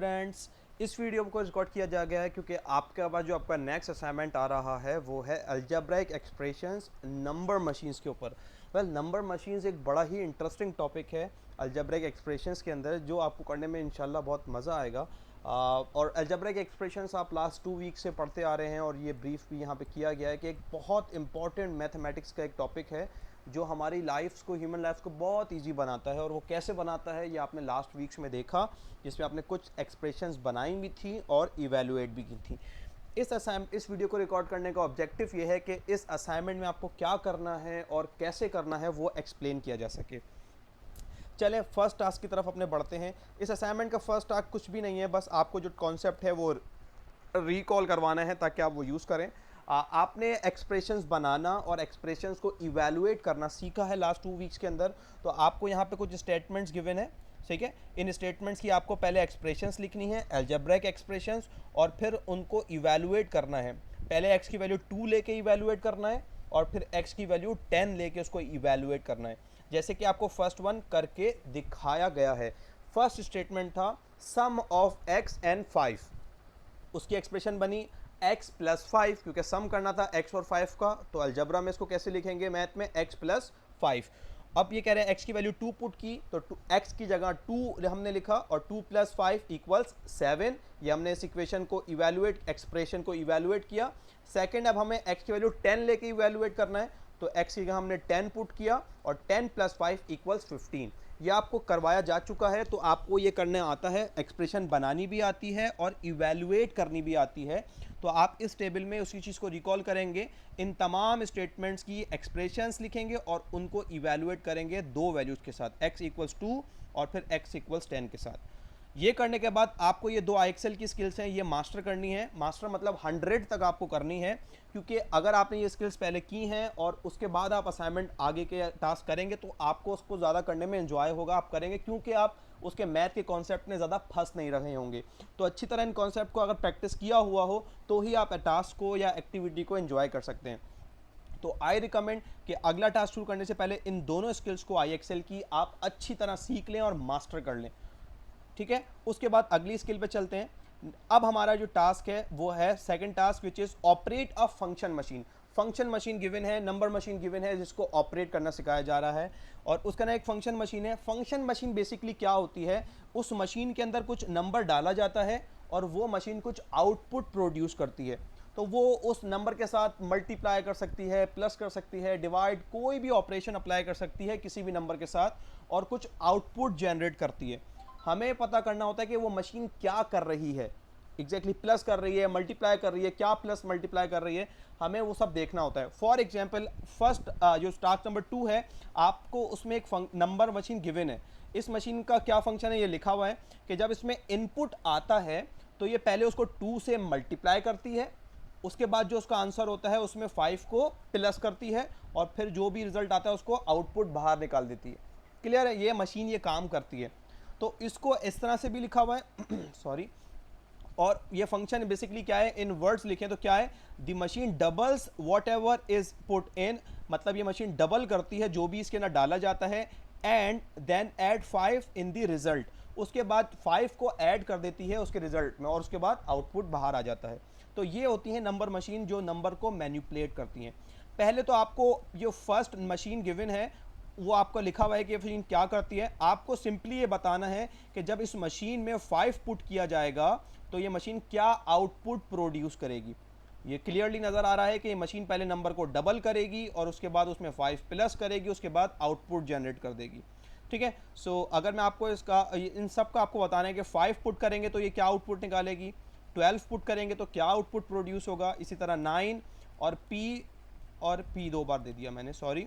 Friends, इस video को record किया जा गया है क्योंकि आपके पास जो आपका नेक्स्ट असाइनमेंट आ रहा है वो है अलजेब्रिक एक्सप्रेशंस नंबर मशीन्स के ऊपर। नंबर मशीन्स एक बड़ा ही इंटरेस्टिंग टॉपिक है अलजेब्रिक एक्सप्रेशंस के अंदर, जो आपको करने में इंशाल्लाह बहुत मज़ा आएगा। और अलजेब्रिक एक्सप्रेशंस आप लास्ट 2 वीक से पढ़ते आ रहे हैं और ये ब्रीफ भी यहाँ पे किया गया है कि एक बहुत इंपॉर्टेंट मैथमेटिक्स का एक टॉपिक है जो हमारी लाइफ्स को, ह्यूमन लाइफ्स को बहुत इजी बनाता है। और वो कैसे बनाता है ये आपने लास्ट वीक्स में देखा, जिसमें आपने कुछ एक्सप्रेशंस बनाई भी थी और इवेलुएट भी की थी। इस वीडियो को रिकॉर्ड करने का ऑब्जेक्टिव ये है कि इस असाइनमेंट में आपको क्या करना है और कैसे करना है वो एक्सप्लेन किया जा सके। चलें फर्स्ट टास्क की तरफ अपने बढ़ते हैं। इस असाइनमेंट का फर्स्ट टास्क कुछ भी नहीं है, बस आपको जो कॉन्सेप्ट है वो रिकॉल करवाना है ताकि आप वो यूज़ करें। आपने एक्सप्रेशंस बनाना और एक्सप्रेशंस को इवैल्यूएट करना सीखा है लास्ट 2 वीक्स के अंदर। तो आपको यहाँ पे कुछ स्टेटमेंट्स गिवन है, ठीक है। इन स्टेटमेंट्स की आपको पहले एक्सप्रेशंस लिखनी है, अलजेब्रिक एक्सप्रेशंस, और फिर उनको इवैल्यूएट करना है। पहले x की वैल्यू 2 लेके इवैल्यूएट करना है और फिर x की वैल्यू 10 लेके उसको इवैल्यूएट करना है, जैसे कि आपको फर्स्ट वन करके दिखाया गया है। फर्स्ट स्टेटमेंट था सम ऑफ x एंड 5, उसकी एक्सप्रेशन बनी x प्लस 5, क्योंकि सम करना था x और 5 का, तो अलजबरा में इसको कैसे लिखेंगे मैथ में, x प्लस 5। अब ये कह रहे हैं x की वैल्यू 2 पुट की, तो x की जगह 2 हमने लिखा और 2 प्लस 5 इक्वल्स 7। ये हमने इस इक्वेशन को इवैल्यूएट, एक्सप्रेशन को इवैल्यूएट किया। सेकंड, अब हमें x की वैल्यू 10 लेके इवैल्यूएट करना है, तो x की जगह हमने 10 पुट किया और 10 प्लस 5 इक्वल्स 15। ये आपको करवाया जा चुका है, तो आपको ये करने आता है, एक्सप्रेशन बनानी भी आती है और इवैल्यूएट करनी भी आती है। तो आप इस टेबल में उसी चीज़ को रिकॉल करेंगे, इन तमाम स्टेटमेंट्स की एक्सप्रेशंस लिखेंगे और उनको इवैल्यूएट करेंगे दो वैल्यूज़ के साथ, x इक्वल्स 2 और फिर x इक्वल्स 10 के साथ। ये करने के बाद आपको ये दो एक्सेल की स्किल्स हैं, ये मास्टर करनी है। मास्टर मतलब 100 तक आपको करनी है, क्योंकि अगर आपने ये स्किल्स पहले की हैं और उसके बाद आप असाइनमेंट आगे के टास्क करेंगे तो आपको उसको ज़्यादा करने में एंजॉय होगा, आप करेंगे, क्योंकि आप उसके मैथ के कॉन्सेप्ट में ज़्यादा फंस नहीं रहे होंगे। तो अच्छी तरह इन कॉन्सेप्ट को अगर प्रैक्टिस किया हुआ हो तो ही आप टास्क को या एक्टिविटी को एंजॉय कर सकते हैं। तो आई रिकमेंड कि अगला टास्क शुरू करने से पहले इन दोनों स्किल्स को, आई एक्सेल की, आप अच्छी तरह सीख लें और मास्टर कर लें, ठीक है। उसके बाद अगली स्किल पे चलते हैं। अब हमारा जो टास्क है वो है second task, which is operate a function machine. Function machine given है, नंबर मशीन गिवन है, जिसको ऑपरेट करना सिखाया जा रहा है और उसका ना एक फंक्शन मशीन है। फंक्शन मशीन बेसिकली क्या होती है, उस मशीन के अंदर कुछ नंबर डाला जाता है और वो मशीन कुछ आउटपुट प्रोड्यूस करती है। तो वो उस नंबर के साथ मल्टीप्लाई कर सकती है, प्लस कर सकती है, डिवाइड, कोई भी ऑपरेशन अप्लाई कर सकती है किसी भी नंबर के साथ और कुछ आउटपुट जनरेट करती है। हमें पता करना होता है कि वो मशीन क्या कर रही है, एग्जैक्टली प्लस कर रही है, मल्टीप्लाई कर रही है, क्या प्लस मल्टीप्लाई कर रही है, हमें वो सब देखना होता है। फॉर एग्जाम्पल फर्स्ट जो टास्क नंबर 2 है, आपको उसमें एक नंबर मशीन गिवन है। इस मशीन का क्या फंक्शन है, ये लिखा हुआ है कि जब इसमें इनपुट आता है तो ये पहले उसको 2 से मल्टीप्लाई करती है, उसके बाद जो उसका आंसर होता है उसमें 5 को प्लस करती है और फिर जो भी रिजल्ट आता है उसको आउटपुट बाहर निकाल देती है। क्लियर है, ये मशीन ये काम करती है। तो इसको इस तरह से भी लिखा हुआ है सॉरी। और ये फंक्शन बेसिकली क्या है, इन वर्ड्स लिखें तो क्या है, the machine doubles what ever is put in, मतलब ये मशीन डबल करती है जो भी इसके अंदर डाला जाता है, and then add 5 in the result, उसके बाद 5 को ऐड कर देती है उसके रिजल्ट में और उसके बाद आउटपुट बाहर आ जाता है। तो ये होती है नंबर मशीन जो नंबर को मैनिपुलेट करती हैं। पहले तो आपको जो फर्स्ट मशीन गिवन है वो आपको लिखा हुआ है कि मशीन क्या करती है। आपको सिंपली ये बताना है कि जब इस मशीन में 5 पुट किया जाएगा तो ये मशीन क्या आउटपुट प्रोड्यूस करेगी। ये क्लियरली नज़र आ रहा है कि ये मशीन पहले नंबर को डबल करेगी और उसके बाद उसमें 5 प्लस करेगी, उसके बाद आउटपुट जनरेट कर देगी, ठीक है। सो अगर मैं आपको इसका इन सब का आपको बताना है कि 5 पुट करेंगे तो ये क्या आउटपुट निकालेगी, 12 पुट करेंगे तो क्या आउटपुट प्रोड्यूस होगा, इसी तरह 9 और P 2 बार दे दिया मैंने, सॉरी,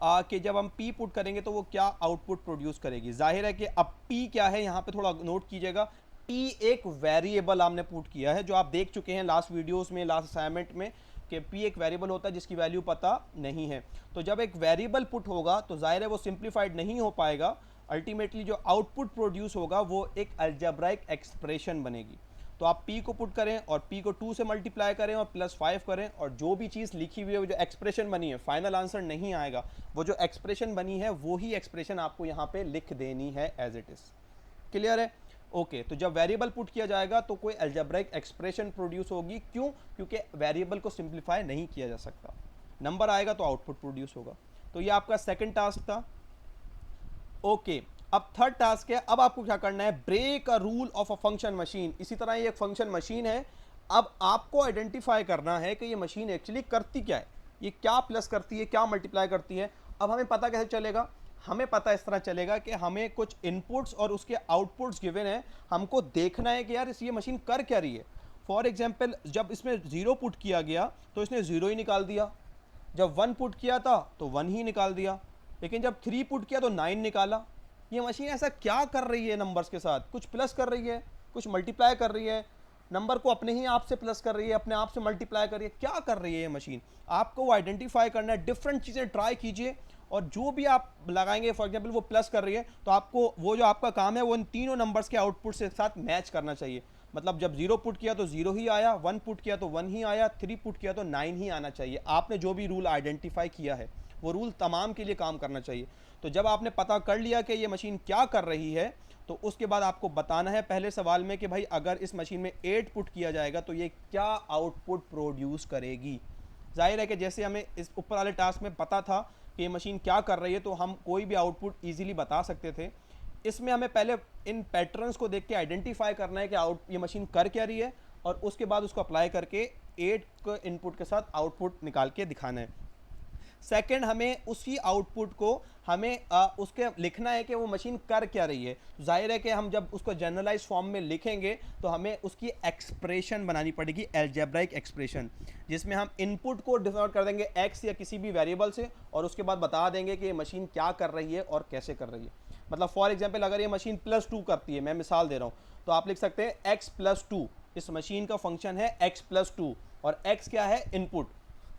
कि जब हम P पुट करेंगे तो वो क्या आउटपुट प्रोड्यूस करेगी। जाहिर है कि अब P क्या है, यहाँ पे थोड़ा नोट कीजिएगा। P एक वेरिएबल हमने पुट किया है, जो आप देख चुके हैं लास्ट वीडियोस में, लास्ट असाइनमेंट में, कि P एक वेरिएबल होता है जिसकी वैल्यू पता नहीं है। तो जब एक वेरिएबल पुट होगा तो जाहिर है वो सिंप्लीफाइड नहीं हो पाएगा, अल्टीमेटली जो आउटपुट प्रोड्यूस होगा वो एक अलजेब्राइक एक्सप्रेशन बनेगी। तो आप P को पुट करें और P को 2 से मल्टीप्लाई करें और प्लस 5 करें और जो भी चीज़ लिखी हुई है, वो जो एक्सप्रेशन बनी है, फाइनल आंसर नहीं आएगा, वो जो एक्सप्रेशन बनी है वो ही एक्सप्रेशन आपको यहाँ पे लिख देनी है एज इट इज़। क्लियर है। ओके तो जब वेरिएबल पुट किया जाएगा तो कोई अलजेब्रिक एक्सप्रेशन प्रोड्यूस होगी, क्यों? क्योंकि वेरिएबल को सिंप्लीफाई नहीं किया जा सकता, नंबर आएगा तो आउटपुट प्रोड्यूस होगा। तो ये आपका सेकंड टास्क था। ओके अब थर्ड टास्क है, अब आपको क्या करना है, break a rule of a function machine. इसी तरह ये एक फंक्शन मशीन है, अब आपको आइडेंटिफाई करना है कि ये मशीन एक्चुअली करती क्या है, ये क्या प्लस करती है, क्या मल्टीप्लाई करती है। अब हमें पता कैसे चलेगा, हमें पता इस तरह चलेगा कि हमें कुछ इनपुट्स और उसके आउटपुट्स गिवन है, हमको देखना है कि यार ये मशीन कर क्या रही है। फॉर एग्जाम्पल जब इसमें 0 पुट किया गया तो इसने 0 ही निकाल दिया, जब 1 पुट किया था तो 1 ही निकाल दिया, लेकिन जब 3 पुट किया तो 9 निकाला। ये मशीन ऐसा क्या कर रही है नंबर्स के साथ, कुछ प्लस कर रही है, कुछ मल्टीप्लाई कर रही है, नंबर को अपने ही आप से प्लस कर रही है, अपने आप से मल्टीप्लाई कर रही है, क्या कर रही है ये मशीन। आपको वो आइडेंटिफाई करना है, डिफरेंट चीज़ें ट्राई कीजिए और जो भी आप लगाएंगे, फॉर एग्जांपल वो प्लस कर रही है तो आपको वो जो आपका काम है वो इन तीनों नंबर्स के आउटपुट से साथ मैच करना चाहिए। मतलब जब 0 पुट किया तो 0 ही आया, 1 पुट किया तो 1 ही आया, 3 पुट किया तो 9 ही आना चाहिए। आपने जो भी रूल आइडेंटिफाई किया है वो रूल तमाम के लिए काम करना चाहिए। तो जब आपने पता कर लिया कि ये मशीन क्या कर रही है तो उसके बाद आपको बताना है पहले सवाल में कि भाई अगर इस मशीन में 8 पुट किया जाएगा तो ये क्या आउटपुट प्रोड्यूस करेगी। जाहिर है कि जैसे हमें इस ऊपर वाले टास्क में पता था कि ये मशीन क्या कर रही है तो हम कोई भी आउटपुट ईजिली बता सकते थे। इसमें हमें पहले इन पैटर्न्स को देख के आइडेंटिफाई करना है कि ये मशीन कर क्या रही है और उसके बाद उसको अप्लाई करके 8 के इनपुट के साथ आउटपुट निकाल के दिखाना है। सेकंड हमें उसी आउटपुट को हमें उसके लिखना है कि वो मशीन कर क्या रही है। जाहिर है कि हम जब उसको जनरलाइज फॉर्म में लिखेंगे तो हमें उसकी एक्सप्रेशन बनानी पड़ेगी, अलजेब्राइक एक्सप्रेशन, जिसमें हम इनपुट को डिनोट कर देंगे एक्स या किसी भी वेरिएबल से और उसके बाद बता देंगे कि ये मशीन क्या कर रही है और कैसे कर रही है। मतलब फॉर एग्जाम्पल अगर ये मशीन +2 करती है, मैं मिसाल दे रहा हूँ, तो आप लिख सकते हैं x+2, इस मशीन का फंक्शन है x+2 और x क्या है, इनपुट।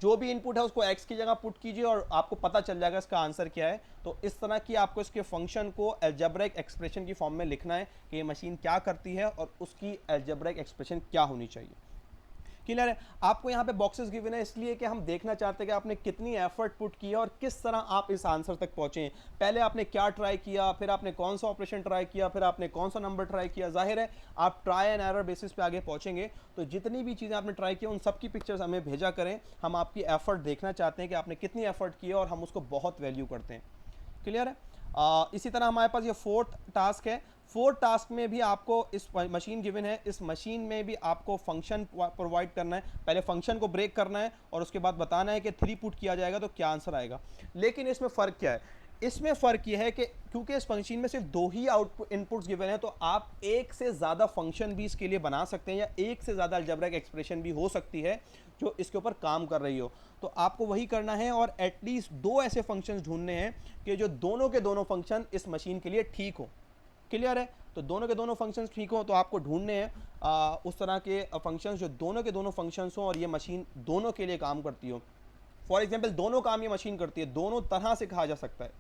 जो भी इनपुट है उसको x की जगह पुट कीजिए और आपको पता चल जाएगा इसका आंसर क्या है। तो इस तरह की आपको इसके फंक्शन को अलजेब्रिक एक्सप्रेशन की फॉर्म में लिखना है कि ये मशीन क्या करती है और उसकी अलजेब्रिक एक्सप्रेशन क्या होनी चाहिए। क्लियर है? आपको यहाँ पे बॉक्सेस गिवन है इसलिए कि हम देखना चाहते हैं कि आपने कितनी एफर्ट पुट की है और किस तरह आप इस आंसर तक पहुंचे हैं। पहले आपने क्या ट्राई किया, फिर आपने कौन सा ऑपरेशन ट्राई किया, फिर आपने कौन सा नंबर ट्राई किया। जाहिर है आप ट्राई एंड एरर बेसिस पे आगे पहुंचेंगे। तो जितनी भी चीज़ें आपने ट्राई की उन सब की पिक्चर्स हमें भेजा करें, हम आपकी एफर्ट देखना चाहते हैं कि आपने कितनी एफर्ट की है और हम उसको बहुत वैल्यू करते हैं। क्लियर है? इसी तरह हमारे पास ये फोर्थ टास्क है। फोर्थ टास्क में भी आपको इस मशीन गिवन है, इस मशीन में भी आपको फंक्शन प्रोवाइड करना है। पहले फंक्शन को ब्रेक करना है और उसके बाद बताना है कि 3 पुट किया जाएगा तो क्या आंसर आएगा। लेकिन इसमें फ़र्क क्या है, इसमें फ़र्क यह है कि क्योंकि इस फंक्शन में सिर्फ 2 ही आउटपुट इनपुट्स गिवन है तो आप एक से ज़्यादा फंक्शन भी इसके लिए बना सकते हैं या एक से ज़्यादा अलजेब्रिक एक्सप्रेशन भी हो सकती है जो इसके ऊपर काम कर रही हो। तो आपको वही करना है और एटलीस्ट 2 ऐसे फंक्शंस ढूंढने हैं कि जो दोनों के दोनों फंक्शन इस मशीन के लिए ठीक हो। क्लियर है? तो दोनों के दोनों फंक्शंस ठीक हो तो आपको ढूंढने हैं उस तरह के फंक्शंस जो दोनों के दोनों फंक्शंस हों और ये मशीन दोनों के लिए काम करती हो। फॉर एग्जांपल दोनों काम ये मशीन करती है, दोनों तरह से कहा जा सकता है।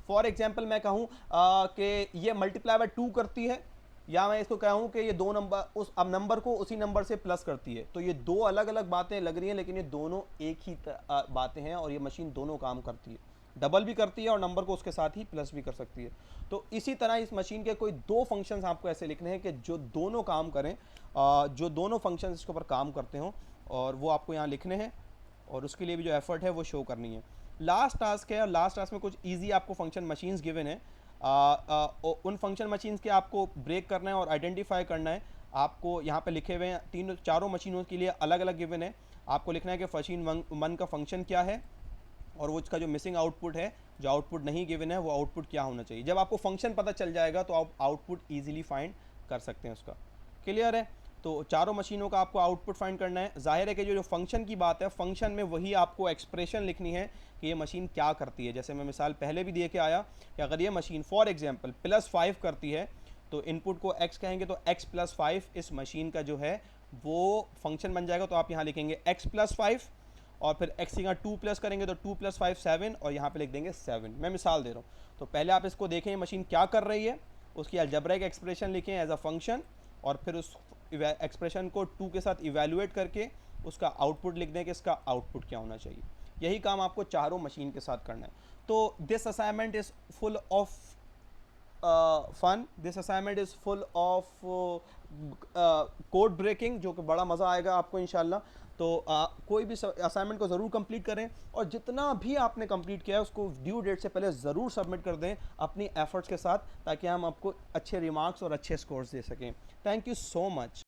फॉर एग्जांपल मैं कहूँ कि ये मल्टीप्लाई बाय 2 करती है या मैं इसको कहूँ कि ये 2 नंबर उस अब नंबर को उसी नंबर से प्लस करती है। तो ये 2 अलग अलग बातें लग रही हैं लेकिन ये दोनों एक ही बातें हैं और ये मशीन दोनों काम करती है, डबल भी करती है और नंबर को उसके साथ ही प्लस भी कर सकती है। तो इसी तरह इस मशीन के कोई 2 फंक्शंस आपको ऐसे लिखने हैं कि जो दोनों काम करें, जो दोनों फंक्शंस इसके ऊपर काम करते हों और वो आपको यहाँ लिखने हैं और उसके लिए भी जो एफर्ट है वो शो करनी है। लास्ट टास्क है और लास्ट टास्क में कुछ ईजी आपको फंक्शन मशीन्स गिवन है। उन फंक्शन मशीन्स के आपको ब्रेक करना है और आइडेंटिफाई करना है। आपको यहाँ पे लिखे हुए हैं चारों मशीनों के लिए अलग अलग गिवन है। आपको लिखना है कि मशीन 1 का फंक्शन क्या है और वो उसका जो मिसिंग आउटपुट है, जो आउटपुट नहीं गिवन है वो आउटपुट क्या होना चाहिए। जब आपको फंक्शन पता चल जाएगा तो आप आउटपुट ईजिली फाइंड कर सकते हैं उसका। क्लियर है? तो चारों मशीनों का आपको आउटपुट फाइंड करना है। जाहिर है कि जो फंक्शन की बात है, फंक्शन में वही आपको एक्सप्रेशन लिखनी है कि ये मशीन क्या करती है। जैसे मैं मिसाल पहले भी दे के आया कि अगर ये मशीन फॉर एग्जांपल +5 करती है तो इनपुट को x कहेंगे तो x+5 इस मशीन का जो है वो फंक्शन बन जाएगा। तो आप यहाँ लिखेंगे x+5 और फिर x यहाँ 2 प्लस करेंगे तो 2 + 5 7 और यहाँ पे लिख देंगे 7। मैं मिसाल दे रहा हूँ। तो पहले आप इसको देखें मशीन क्या कर रही है, उसकी अलजेब्रिक एक्सप्रेशन लिखें एज अ फंक्शन और फिर उस एक्सप्रेशन को 2 के साथ इवेलुएट करके उसका आउटपुट लिख दें कि इसका आउटपुट क्या होना चाहिए। यही काम आपको चारों मशीन के साथ करना है। तो this assignment is full of fun, this assignment is full of code breaking, जो कि बड़ा मज़ा आएगा आपको इंशाल्लाह। तो कोई भी असाइनमेंट को ज़रूर कंप्लीट करें, और जितना भी आपने कंप्लीट किया है उसको ड्यू डेट से पहले ज़रूर सबमिट कर दें अपनी एफर्ट्स के साथ, ताकि हम आपको अच्छे रिमार्क्स और अच्छे स्कोर्स दे सकें। Thank you so much.